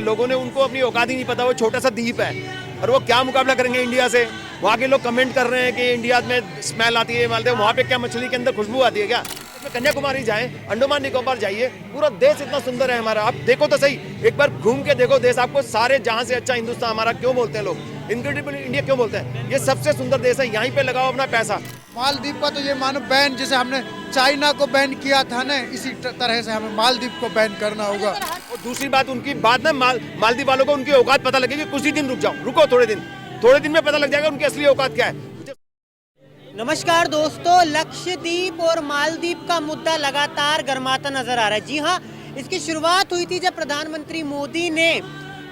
लोगों ने उनको अपनी औकात ही नहीं पता, वो छोटा सा द्वीप है और वो क्या मुकाबला करेंगे इंडिया से। वहाँ के लोग कमेंट कर रहे हैं कि इंडिया में स्मेल आती है, मालते वहाँ पे क्या मछली के अंदर खुशबू आती है क्या? कन्याकुमारी जाएं, अंडमान निकोबार जाइए, पूरा देश इतना सुंदर है हमारा। आप देखो तो सही, एक बार घूम के देखो देश, आपको सारे जहां से अच्छा हिंदुस्तान हमारा क्यों बोलते हैं लोग, इनक्रेडिबल इंडिया क्यों बोलते हैं? ये सबसे सुंदर देश है, यहीं पे लगाओ अपना पैसा। मालदीव का तो ये मानो बैन, जैसे हमने चाइना को बैन किया था ना, इसी तरह से हमें मालदीव को बैन करना होगा। और दूसरी बात, उनकी बात ना मालदीव वालों को उनकी औकात पता लगेगी। कुछ ही दिन रुक जाओ, रुको थोड़े दिन में पता लग जाएगा उनकी असली औकात क्या है। नमस्कार दोस्तों, लक्षद्वीप और मालदीव का मुद्दा लगातार गर्माता नजर आ रहा है। जी हाँ, इसकी शुरुआत हुई थी जब प्रधानमंत्री मोदी ने,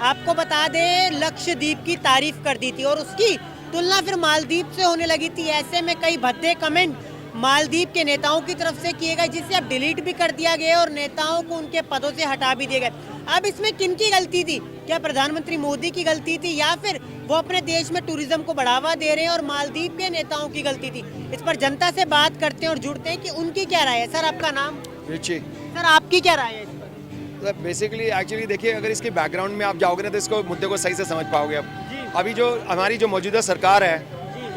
आपको बता दें, लक्षद्वीप की तारीफ कर दी थी और उसकी तुलना फिर मालदीव से होने लगी थी। ऐसे में कई भद्दे कमेंट मालदीव के नेताओं की तरफ से किए गए, जिसे अब डिलीट भी कर दिया गया और नेताओं को उनके पदों से हटा भी दिए गए। अब इसमें किनकी गलती थी? क्या प्रधानमंत्री मोदी की गलती थी या फिर वो अपने देश में टूरिज्म को बढ़ावा दे रहे हैं और मालदीव के नेताओं की गलती थी? इस पर जनता से बात करते हैं और जुड़ते हैं कि उनकी क्या राय है। सर, आपका नाम? रिची। सर, आपकी क्या राय है इस पर? बेसिकली एक्चुअली देखिए, अगर इसके बैकग्राउंड में आप जाओगे ना तो इसको मुद्दे को सही से समझ पाओगे। अब अभी जो हमारी जो मौजूदा सरकार है,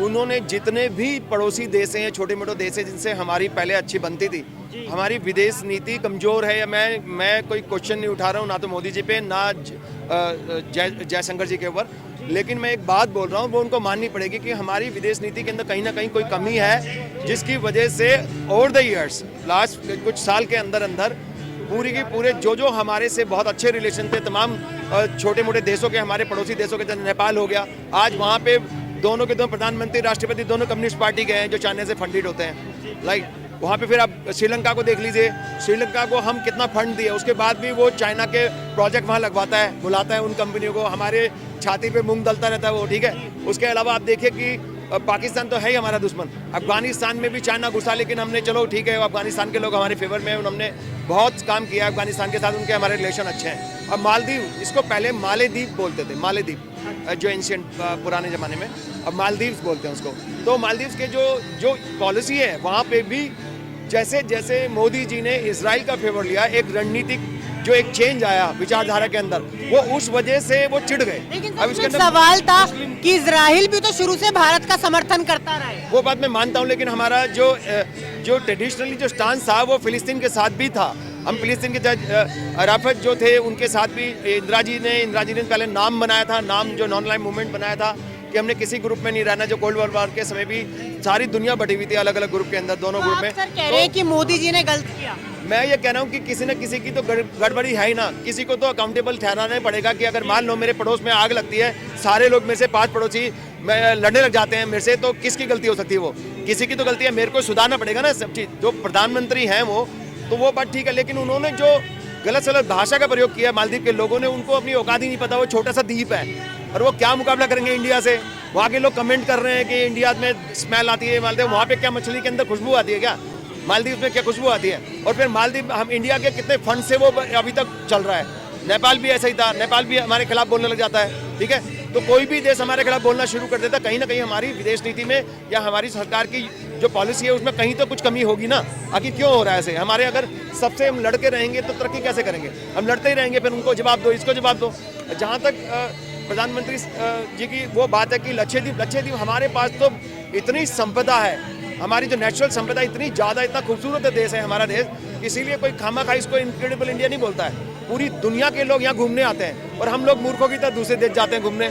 उन्होंने जितने भी पड़ोसी देश हैं, छोटे मोटे देश हैं जिनसे हमारी पहले अच्छी बनती थी, हमारी विदेश नीति कमजोर है। या मैं कोई क्वेश्चन नहीं उठा रहा हूँ ना तो मोदी जी पे ना जयशंकर जी के ऊपर, लेकिन मैं एक बात बोल रहा हूँ, वो उनको माननी पड़ेगी कि हमारी विदेश नीति के अंदर कहीं ना कहीं कोई कमी है, जिसकी वजह से ओवर द ईयर्स, लास्ट कुछ साल के अंदर पूरी की पूरे जो हमारे से बहुत अच्छे रिलेशन थे तमाम छोटे मोटे देशों के, हमारे पड़ोसी देशों के, जैसे नेपाल हो गया, आज वहाँ पे दोनों के दो प्रधानमंत्री, राष्ट्रपति दोनों कम्युनिस्ट पार्टी के हैं जो चाइना से फंडेड होते हैं। लाइक वहाँ पे फिर आप श्रीलंका को देख लीजिए, श्रीलंका को हम कितना फंड दिए, उसके बाद भी वो चाइना के प्रोजेक्ट वहाँ लगवाता है, बुलाता है उन कंपनियों को, हमारे छाती पे मूंग दलता रहता है वो, ठीक है। उसके अलावा आप देखिए कि पाकिस्तान तो है ही हमारा दुश्मन, अफगानिस्तान में भी चाइना घुसा, लेकिन हमने चलो ठीक है, अफगानिस्तान के लोग हमारे फेवर में, हमने बहुत काम किया अफगानिस्तान के साथ, उनके हमारे रिलेशन अच्छे हैं। अब मालदीव, इसको पहले मालेदीव बोलते थे, मालेदीव जो एंशियंट पुराने ज़माने में, अब मालदीव्स बोलते हैं उसको। तो मालदीव्स के जो पॉलिसी है वहाँ पे भी जैसे जैसे मोदी जी ने इजराइल का फेवर लिया, एक रणनीतिक जो एक चेंज आया विचारधारा के अंदर, वो उस वजह से वो चिढ़ गए। लेकिन अब इसके सवाल था कि इजराइल भी तो शुरू से भारत का समर्थन करता रहा है। वो बात मैं मानता हूँ, लेकिन हमारा जो ट्रेडिशनली जो स्टांस था वो फिलिस्तीन के साथ भी था। हम फिलिस्तीन के जज अराफत जो थे उनके साथ भी, इंदिरा जी ने पहले नाम बनाया था, नाम जो नॉन लाइन मूवमेंट बनाया था कि हमने किसी ग्रुप में नहीं रहना, जो कोल्ड वॉर के समय भी सारी दुनिया बटी हुई थी अलग अलग ग्रुप के अंदर, दोनों ग्रुप में। सर कह रहे हैं कि मोदी जी ने गलत किया। मैं ये कह रहा हूँ कि किसी न किसी की तो गड़बड़ी है ही ना, किसी को तो अकाउंटेबल ठहराना पड़ेगा। कि अगर मान लो मेरे पड़ोस में आग लगती है, सारे लोग में से 5 पड़ोसी लड़ने लग जाते हैं मेरे से, तो किसकी गलती हो सकती है? वो किसी की तो गलती है, मेरे को सुधारना पड़ेगा ना सब चीज़। जो प्रधानमंत्री हैं वो तो वो बात ठीक है, लेकिन उन्होंने जो गलत सलत भाषा का प्रयोग किया मालदीव के लोगों ने, उनको अपनी औकात ही नहीं पता, वो छोटा सा द्वीप है और वो क्या मुकाबला करेंगे इंडिया से। वहाँ के लोग कमेंट कर रहे हैं कि इंडिया में स्मेल आती है, मालदीव वहाँ पे क्या मछली के अंदर खुशबू आती है क्या? मालदीव में क्या खुशबू आती है? और फिर मालदीव, हम इंडिया के कितने फंड से वो अभी तक चल रहा है। नेपाल भी ऐसा ही था, नेपाल भी हमारे खिलाफ बोलने लग जाता है, ठीक है। तो कोई भी देश हमारे खिलाफ बोलना शुरू कर देता, कहीं ना कहीं हमारी विदेश नीति में या हमारी सरकार की जो पॉलिसी है उसमें कहीं तो कुछ कमी होगी ना। आखिर क्यों हो रहा है ऐसे? हमारे अगर सबसे हम लड़के रहेंगे तो तरक्की कैसे करेंगे? हम लड़ते ही रहेंगे, फिर उनको जवाब दो, इसको जवाब दो। जहाँ तक प्रधानमंत्री जी की वो बात है कि लक्षद्वीप हमारे पास तो इतनी संपदा है, हमारी जो नेचुरल संपदा इतनी ज़्यादा, इतना खूबसूरत देश है हमारा देश, इसीलिए कोई खामा इसको इनक्रेडिबल इंडिया नहीं बोलता है। पूरी दुनिया के लोग यहाँ घूमने आते हैं और हम लोग मूर्खों की तरह दूसरे देश जाते हैं घूमने।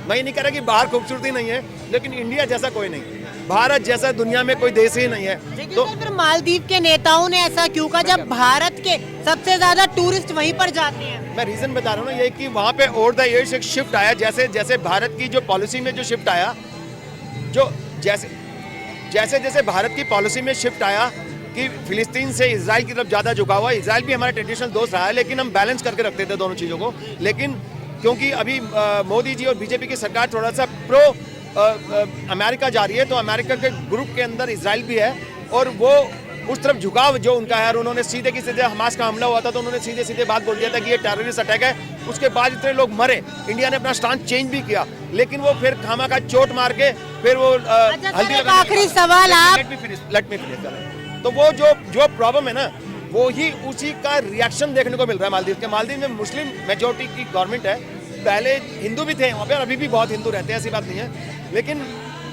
मैं ये नहीं कह रहा कि बाहर खूबसूरती नहीं है, लेकिन इंडिया जैसा कोई नहीं, भारत जैसा दुनिया में कोई देश ही नहीं है। तो फिर मालदीव के नेताओं ने ऐसा क्यों कहा जब भारत के सबसे ज्यादा टूरिस्ट वहीं पर जाते हैं? मैं रीजन बता रहा हूँ ना, ये कि वहाँ पे ओवर द ईयर्स एक शिफ्ट आया, जैसे जैसे भारत की जो पॉलिसी में जो शिफ्ट आया, जो जैसे जैसे भारत की पॉलिसी में शिफ्ट आया कि फिलिस्तीन से इजराइल की तरफ ज़्यादा झुका हुआ। इजराइल भी हमारा ट्रेडिशनल दोस्त रहा है, लेकिन हम बैलेंस करके रखते थे दोनों चीज़ों को। लेकिन क्योंकि अभी मोदी जी और बीजेपी की सरकार थोड़ा सा प्रो अमेरिका जा रही है, तो अमेरिका के ग्रुप के अंदर इजराइल भी है और वो उस तरफ झुकाव जो उनका है, और उन्होंने सीधे की सीधे हमास का हमला हुआ था तो उन्होंने सीधे सीधे बात बोल दिया था कि ये टेररिस्ट अटैक है। उसके बाद इतने लोग मरे, इंडिया ने अपना स्टांस चेंज भी किया, लेकिन वो फिर खामा का चोट मार के फिर वो हल्दी आखिरी सवाल आप, लेट मी फिनिश। तो वो जो प्रॉब्लम है ना, वो ही उसी का रिएक्शन देखने को मिल रहा है मालदीव के। मालदीव में मुस्लिम मेजोरिटी की गवर्नमेंट है, पहले हिंदू भी थे वहाँ पे और अभी भी बहुत हिंदू रहते हैं, ऐसी बात नहीं है, लेकिन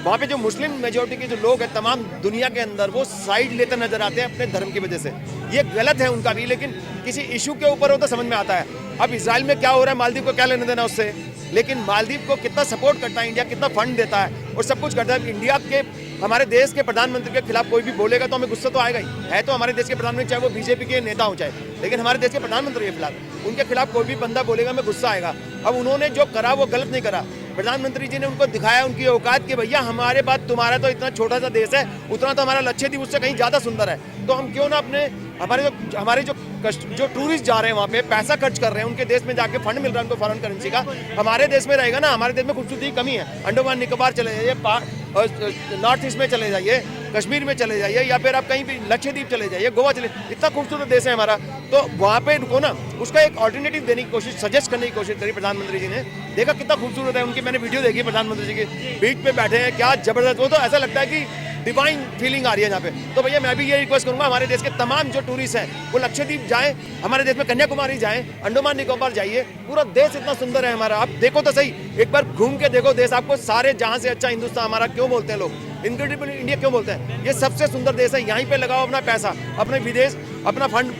वहाँ पे जो मुस्लिम मेजोरिटी के जो लोग हैं तमाम दुनिया के अंदर वो साइड लेते नजर आते हैं अपने धर्म की वजह से। ये गलत है उनका भी, लेकिन किसी इशू के ऊपर हो तो समझ में आता है। अब इजराइल में क्या हो रहा है, मालदीव को क्या लेना देना उससे, लेकिन मालदीव को कितना सपोर्ट करता है इंडिया, कितना फंड देता है और सब कुछ करता है। इंडिया के हमारे देश के प्रधानमंत्री के खिलाफ कोई भी बोलेगा तो हमें गुस्सा तो आएगा ही, है तो हमारे देश के प्रधानमंत्री, चाहे वो बीजेपी के नेता हो चाहे, लेकिन हमारे देश के प्रधानमंत्री के खिलाफ, उनके खिलाफ कोई भी बंदा बोलेगा हमें गुस्सा आएगा। अब उन्होंने जो करा वो गलत नहीं करा, प्रधानमंत्री जी ने उनको दिखाया उनकी औकात कि भैया हमारे बाद तुम्हारा तो इतना छोटा सा देश है, उतना तो हमारा लक्षद्वीप उससे कहीं ज़्यादा सुंदर है, तो हम क्यों ना अपने हमारे जो टूरिस्ट जा रहे हैं वहाँ पे पैसा खर्च कर रहे हैं, उनके देश में जाके फंड मिल रहा है उनको फॉरेन करेंसी का, हमारे देश में रहेगा ना, हमारे देश में खूबसूरती की कमी है। अंडमान निकोबार चले जाइए, नॉर्थ ईस्ट में चले जाइए, कश्मीर में चले जाइए, या फिर आप कहीं भी लक्षद्वीप चले जाइए, गोवा चले, इतना खूबसूरत देश है हमारा, तो वहाँ पे रुको ना, उसका एक ऑल्टरनेटिव देने की कोशिश, सजेस्ट करने की कोशिश करी प्रधानमंत्री जी ने। देखा कितना खूबसूरत है, उनकी मैंने वीडियो देखी प्रधानमंत्री जी की, बीच पे बैठे हैं, क्या जबरदस्त, वो तो ऐसा लगता है कि डिवाइन फीलिंग आ रही है यहाँ पे। तो भैया मैं भी ये रिक्वेस्ट करूंगा हमारे देश के तमाम जो टूरिस्ट हैं वो लक्षद्वीप जाएं, हमारे देश में कन्याकुमारी जाएं, अंडमान निकोबार जाइए, पूरा देश इतना सुंदर है हमारा, आप देखो तो सही, एक बार घूम के देखो देश, आपको सारे जहां से अच्छा हिंदुस्तान हमारा क्यों बोलते हैं लोग, इनक्रेडिबल इंडिया क्यों बोलते हैं, ये सबसे सुंदर देश है। यहीं पे लगाओ अपना पैसा, अपने विदेश, अपना फंड,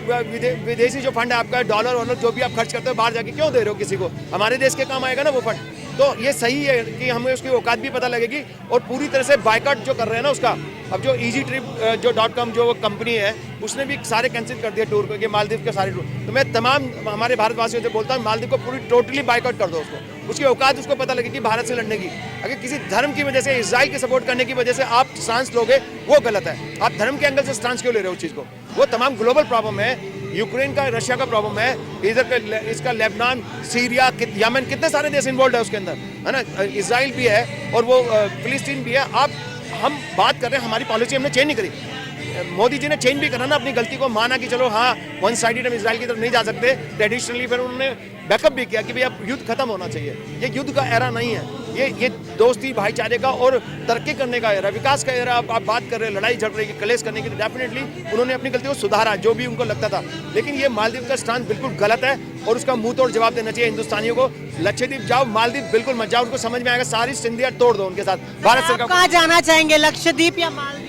विदेशी जो फंड है आपका, डॉलर वॉलर जो भी आप खर्च करते हो बाहर जाके क्यों दे रहे हो किसी को, हमारे देश के काम आएगा ना वो फंड। तो ये सही है कि हमें उसकी औकात भी पता लगेगी और पूरी तरह से बायकॉट जो कर रहे हैं ना उसका, अब जो इजी ट्रिप जो .com जो कंपनी है उसने भी सारे कैंसिल कर दिए टूर के, मालदीव के सारे टूर। तो मैं तमाम हमारे भारतवासियों से बोलता हूँ मालदीव को पूरी टोटली बायकॉट कर दो, उसको उसकी औकात उसको पता लगेगी भारत से लड़ने की। अगर किसी धर्म की वजह से, इजराइल की सपोर्ट करने की वजह से आप स्टांस लोगे वो गलत है। आप धर्म के एंगल से स्टांस क्यों ले रहे हो उस चीज़ को, वो तमाम ग्लोबल प्रॉब्लम है, यूक्रेन का, रशिया का प्रॉब्लम है, इधर इसका लेबनान, सीरिया, यमन, कितने सारे देश इन्वॉल्व है उसके अंदर, है ना, इजराइल भी है और वो फिलिस्तीन भी है। हम बात कर रहे हैं, हमारी पॉलिसी हमने चेंज नहीं करी, मोदी जी ने चेंज भी करा ना, अपनी गलती को माना कि चलो हाँ वन साइडेड हम इजराइल की तरफ नहीं जा सकते, ट्रेडिशनली फिर उन्होंने बैकअप भी किया कि भाई अब युद्ध खत्म होना चाहिए, ये युद्ध का एरा नहीं है, ये दोस्ती भाईचारे का और तरक्की करने का एरा, विकास का एरा। आप बात कर रहे हैं लड़ाई झड़ रही है, कलेश करने की, तो डेफिनेटली उन्होंने अपनी गलती को सुधारा जो भी उनको लगता था, लेकिन ये मालदीव का स्टांस बिल्कुल गलत है और उसका मुंह तोड़ जवाब देना चाहिए हिंदुस्तानियों को। लक्षद्वीप जाओ, मालदीव बिल्कुल मत जाओ, उनको समझ में आएगा, सारी सिंधिया तोड़ दो उनके साथ। भारत सरकार कहाँ जाना चाहेंगे, लक्षद्वीप या मालदीव?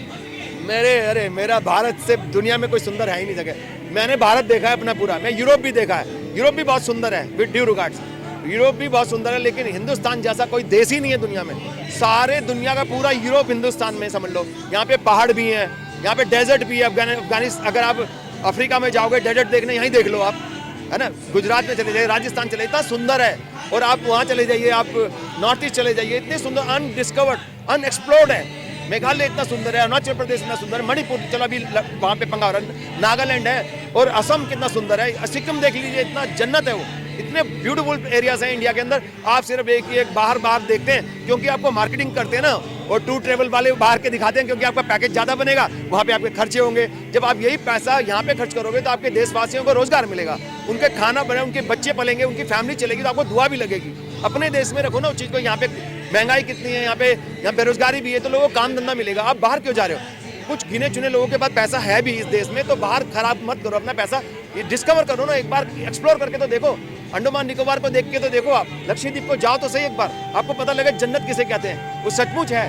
मेरा भारत से दुनिया में कोई सुंदर है ही नहीं जगह। मैंने भारत देखा है अपना पूरा, मैं यूरोप भी देखा है, यूरोप भी बहुत सुंदर है विद ड्यू रिगार्ड्स, यूरोप भी बहुत सुंदर है, लेकिन हिंदुस्तान जैसा कोई देश ही नहीं है दुनिया में। सारे दुनिया का पूरा यूरोप हिंदुस्तान में समझ लो, यहाँ पे पहाड़ भी हैं, यहाँ पे डेजर्ट भी है, अफगानिस्तान, अगर आप अफ्रीका में जाओगे डेजर्ट देखने यहीं देख लो आप, है ना, गुजरात में चले जाइए, राजस्थान चले, इतना सुंदर है, और आप वहाँ चले जाइए, आप नॉर्थ ईस्ट चले जाइए, इतने सुंदर, अनडिस्कवर्ड, अनएक्सप्लोर्ड है। मेघालय इतना सुंदर है, अरुणाचल प्रदेश इतना सुंदर है, मणिपुर चलो अभी वहाँ पे पंगा हो रहा है, नागालैंड है, और असम कितना सुंदर है, सिक्किम देख लीजिए, इतना जन्नत है वो, इतने ब्यूटीफुल एरियाज हैं इंडिया के अंदर। आप सिर्फ एक बाहर देखते हैं क्योंकि आपको मार्केटिंग करते हैं ना, और टूर ट्रेवल वाले बाहर के दिखाते हैं क्योंकि आपका पैकेज ज़्यादा बनेगा, वहाँ पे आपके खर्चे होंगे। जब आप यही पैसा यहाँ पे खर्च करोगे तो आपके देशवासियों को रोजगार मिलेगा, उनके खाना बने, उनके बच्चे पलेंगे, उनकी फैमिली चलेगी, तो आपको दुआ भी लगेगी। अपने देश में रखो ना उस चीज़ को। यहाँ पे महंगाई कितनी है, यहाँ बेरोजगारी भी है, तो लोगों को काम धंधा मिलेगा। आप बाहर क्यों जा रहे हो? कुछ गिने चुने लोगों के पास पैसा है भी इस देश में, तो बाहर खराब मत करो अपना पैसा, ये डिस्कवर करो ना, एक बार एक्सप्लोर करके तो देखो, अंडमान निकोबार को देख के तो देखो, आप लक्षद्वीप को जाओ तो सही एक बार, आपको पता लगे जन्नत किसे कहते हैं, वो सचमुच है।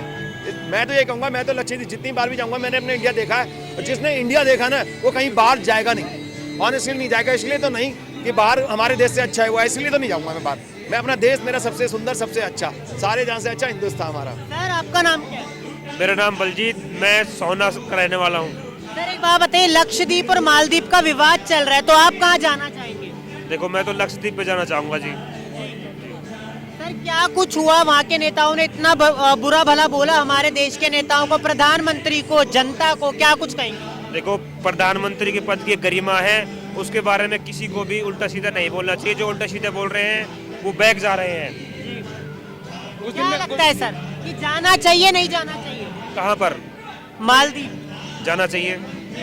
मैं तो ये कहूँगा, मैं तो लक्षद्वीप जितनी बार भी जाऊँगा, मैंने अपने इंडिया देखा है, और जिसने इंडिया देखा ना वो कहीं बाहर जाएगा नहीं, ऑनेस्टली नहीं जाएगा। इसलिए तो नहीं कि बाहर हमारे देश से अच्छा है वो, इसलिए तो नहीं जाऊँगा मैं बाहर। मैं अपना देश मेरा सबसे सुंदर, सबसे अच्छा, सारे जहाँ से अच्छा हिंदुस्तान हमारा। सर आपका नाम क्या है? मेरा नाम बलजीत, मैं सोना का रहने वाला हूँ। सर एक बात बताइए, लक्षद्वीप और मालदीव का विवाद चल रहा है, तो आप कहाँ जाना चाहेंगे? देखो मैं तो लक्षद्वीप पे जाना चाहूँगा जी। सर क्या कुछ हुआ? वहाँ के नेताओं ने इतना बुरा भला बोला हमारे देश के नेताओं को, प्रधानमंत्री को, जनता को, क्या कुछ कहेंगे? देखो प्रधानमंत्री के पद की गरिमा है, उसके बारे में किसी को भी उल्टा सीधा नहीं बोलना चाहिए। जो उल्टा सीधा बोल रहे हैं वो बैग जा रहे हैं। क्या लगता है सर कि जाना चाहिए नहीं जाना चाहिए? कहाँ पर? मालदीव जाना चाहिए।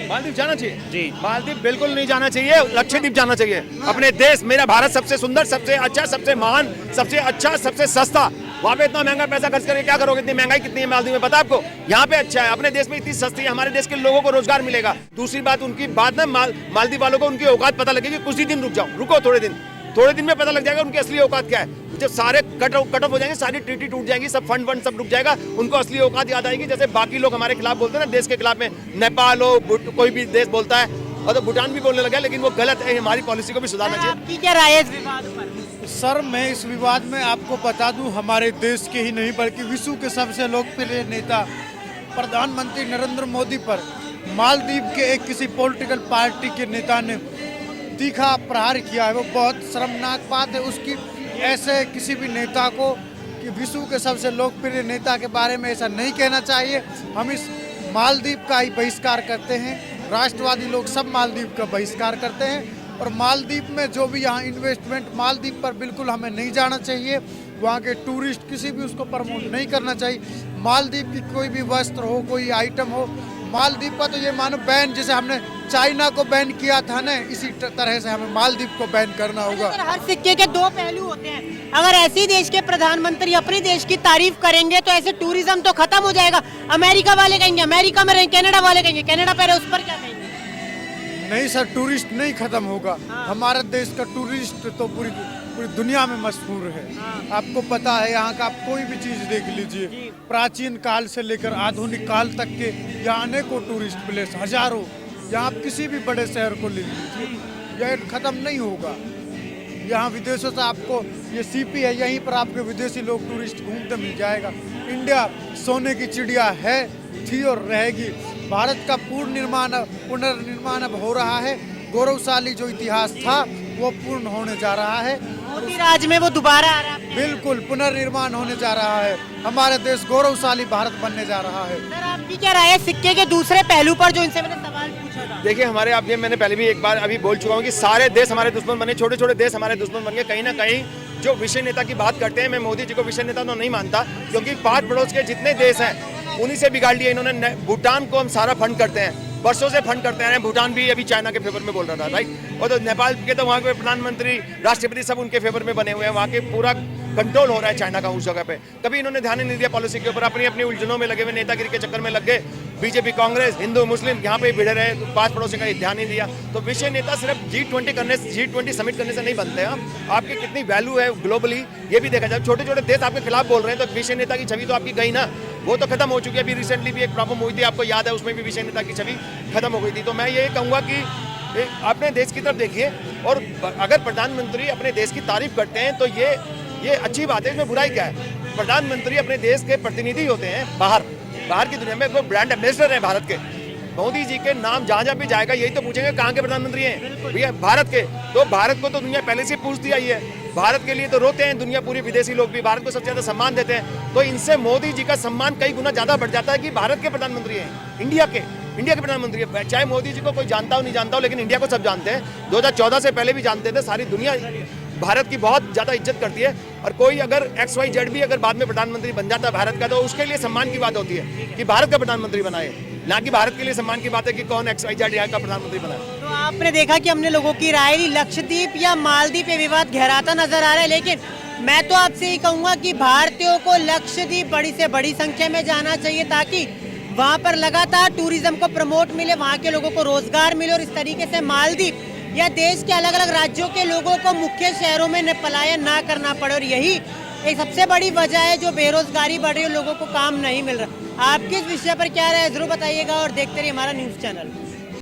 मालदीव जाना चाहिए जी। मालदीव बिल्कुल नहीं जाना चाहिए, लक्षद्वीप जाना चाहिए। अपने देश, मेरा भारत सबसे सुंदर, सबसे अच्छा, सबसे महान, सबसे अच्छा, सबसे सस्ता, वहाँ पे इतना महंगा पैसा खर्च करके क्या करोगे? इतनी महंगाई कितनी है मालदीव में, पता है आपको? यहाँ पे अच्छा है, अपने देश में इतनी सस्ती है, हमारे देश के लोगों को रोजगार मिलेगा। दूसरी बात, उनकी बात ना मालदीव वालों को उनकी औकात पता लगेगी। कुछ ही दिन रुक जाओ, रुको थोड़े दिन में पता लग जाएगा उनकी असली औकात क्या है। जब सारे कट ऑफ हो जाएंगे, सारी ट्रीटी टूट जाएगी, सब फंड सब रुक जाएगा, उनको असली औकात याद आएगी। जैसे बाकी लोग हमारे खिलाफ बोलते हैं ना, देश के खिलाफ में नेपाल हो, कोई भी देश बोलता है, और तो भूटान भी बोलने लगा, लेकिन वो गलत है। हमारी पॉलिसी को भी सुधारना चाहिए। आपकी क्या राय है इस विवाद पर? सर, मैं इस विवाद में आपको बता दूं, हमारे देश के ही नहीं बल्कि विश्व के सबसे लोकप्रिय नेता प्रधानमंत्री नरेंद्र मोदी पर मालदीव के एक किसी पॉलिटिकल पार्टी के नेता ने तीखा प्रहार किया है। वो बहुत शर्मनाक बात है उसकी। ऐसे किसी भी नेता को, कि विश्व के सबसे लोकप्रिय नेता के बारे में ऐसा नहीं कहना चाहिए। हम इस मालदीव का ही बहिष्कार करते हैं। राष्ट्रवादी लोग सब मालदीव का बहिष्कार करते हैं, और मालदीव में जो भी यहाँ इन्वेस्टमेंट, मालदीव पर बिल्कुल हमें नहीं जाना चाहिए। वहाँ के टूरिस्ट किसी भी उसको प्रमोट नहीं करना चाहिए। मालदीव की कोई भी वस्त्र हो, कोई आइटम हो, मालदीव का तो ये मानो बैन, जैसे हमने चाइना को बैन किया था ना, इसी तरह से हमें मालदीव को बैन करना होगा। हर सिक्के के दो पहलू होते हैं। अगर ऐसे ही देश के प्रधानमंत्री अपने देश की तारीफ करेंगे तो ऐसे टूरिज्म तो खत्म हो जाएगा। अमेरिका वाले कहेंगे अमेरिका में रहें, कनाडा वाले कहेंगे कनाडा पे रहे, उस पर क्या कहेंगे? नहीं सर, टूरिस्ट नहीं खत्म होगा। हमारा देश का टूरिस्ट तो पूरी दुनिया में मशहूर है। आपको पता है, यहाँ का आप कोई भी चीज देख लीजिए, प्राचीन काल से लेकर आधुनिक काल तक के यहाँ अनेकों टूरिस्ट प्लेस, हजारों। यहाँ आप किसी भी बड़े शहर को ले लीजिए, यह खत्म नहीं होगा। यहाँ विदेशों से आपको, ये सीपी है, यहीं पर आपके विदेशी लोग टूरिस्ट घूमते मिल जाएगा। इंडिया सोने की चिड़िया है, थी और रहेगी। भारत का पुनर्निर्माण अब हो रहा है। गौरवशाली जो इतिहास था वो पूर्ण होने जा रहा है। मोदी राज में वो दोबारा आ रहा है। बिल्कुल पुनर्निर्माण होने जा रहा है। हमारा देश गौरवशाली भारत बनने जा रहा है। सर, आपकी क्या राय है सिक्के के दूसरे पहलू पर, जो इनसे मैंने सवाल पूछा था? देखिए, हमारे आप ये मैंने पहले भी एक बार अभी बोल चुका हूँ कि सारे देश हमारे दुश्मन बने, छोटे छोटे देश हमारे दुश्मन बन गए। कहीं ना कहीं जो विषय नेता की बात करते हैं, मैं मोदी जी को विषय नेता तो नहीं मानता, क्योंकि पांच पड़ोस के जितने देश हैं उन्हीं से बिगाड़ लिया इन्होंने। भूटान को हम सारा फंड करते हैं, वर्षों से फंड करते हैं। भूटान भी अभी चाइना के फेवर में बोल रहा था, राइट। और तो नेपाल के तो वहाँ के प्रधानमंत्री, राष्ट्रपति सब उनके फेवर में बने हुए हैं। वहाँ के पूरा कंट्रोल हो रहा है चाइना का उस जगह पे। कभी इन्होंने ध्यान ही नहीं दिया पॉलिसी के ऊपर, अपनी अपनी उलझनों में लगे हुए, नेतागिरी के चक्कर में लग गए। बीजेपी, कांग्रेस, हिंदू मुस्लिम यहाँ पे भिड़े रहे, तो पांच पड़ोसी का ध्यान नहीं दिया। तो विषय नेता सिर्फ G20 समिट करने से नहीं बनते हैं। आपकी कितनी वैल्यू है ग्लोबली, ये भी देखा जाए। छोटे छोटे देश आपके खिलाफ बोल रहे हैं, तो विषय नेता की छवि तो आपकी गई ना, वो तो खत्म हो चुकी है। अभी रिसेंटली भी एक प्रॉब्लम हुई थी, आपको याद है, उसमें भी विषय नेता की छवि खत्म हो गई थी। तो मैं ये कहूँगा कि अपने देश की तरफ देखिए, और अगर प्रधानमंत्री अपने देश की तारीफ करते हैं तो ये अच्छी बात है, इसमें बुराई क्या है? प्रधानमंत्री अपने देश के प्रतिनिधि होते हैं बाहर की दुनिया में, वो ब्रांड एम्बेसडर हैं भारत के। मोदी जी के नाम जहाँ जहाँ भी जाएगा यही तो पूछेंगे कहाँ के प्रधानमंत्री हैं भैया, भारत के। तो भारत को तो दुनिया पहले से पूछती आई है, भारत के लिए तो रोते हैं दुनिया, पूरी विदेशी लोग भी भारत को सबसे ज्यादा सम्मान देते हैं। तो इनसे मोदी जी का सम्मान कई गुना ज्यादा बढ़ जाता है कि भारत के प्रधानमंत्री हैं, इंडिया के प्रधानमंत्री है। चाहे मोदी जी को कोई जानता हो नहीं जानता हो, लेकिन इंडिया को सब जानते हैं। 2014 से पहले भी जानते थे। सारी दुनिया भारत की बहुत ज्यादा इज्जत करती है। और कोई अगर XYZ भी अगर बाद में प्रधानमंत्री बन जाता है भारत का, तो उसके लिए सम्मान की बात होती है कि भारत का प्रधानमंत्री बनाए, ना कि भारत के लिए सम्मान की बात है कि कौन XYZ यहाँ का प्रधानमंत्री बना। तो आपने देखा कि हमने लोगों की राय ली, लक्षद्वीप या मालदीव पे विवाद गहराता नजर आ रहा है। लेकिन मैं तो आपसे ये कहूँगा कि भारतीयों को लक्षद्वीप बड़ी से बड़ी संख्या में जाना चाहिए, ताकि वहाँ पर लगातार टूरिज्म को प्रमोट मिले, वहाँ के लोगों को रोजगार मिले, और इस तरीके से मालदीव या देश के अलग अलग राज्यों के लोगों को मुख्य शहरों में पलायन ना करना पड़े। और यही एक सबसे बड़ी वजह है जो बेरोजगारी बढ़ रही है, लोगों को काम नहीं मिल रहा। आपके इस विषय पर क्या राय है जरूर बताइएगा, और देखते रहिए हमारा न्यूज़ चैनल।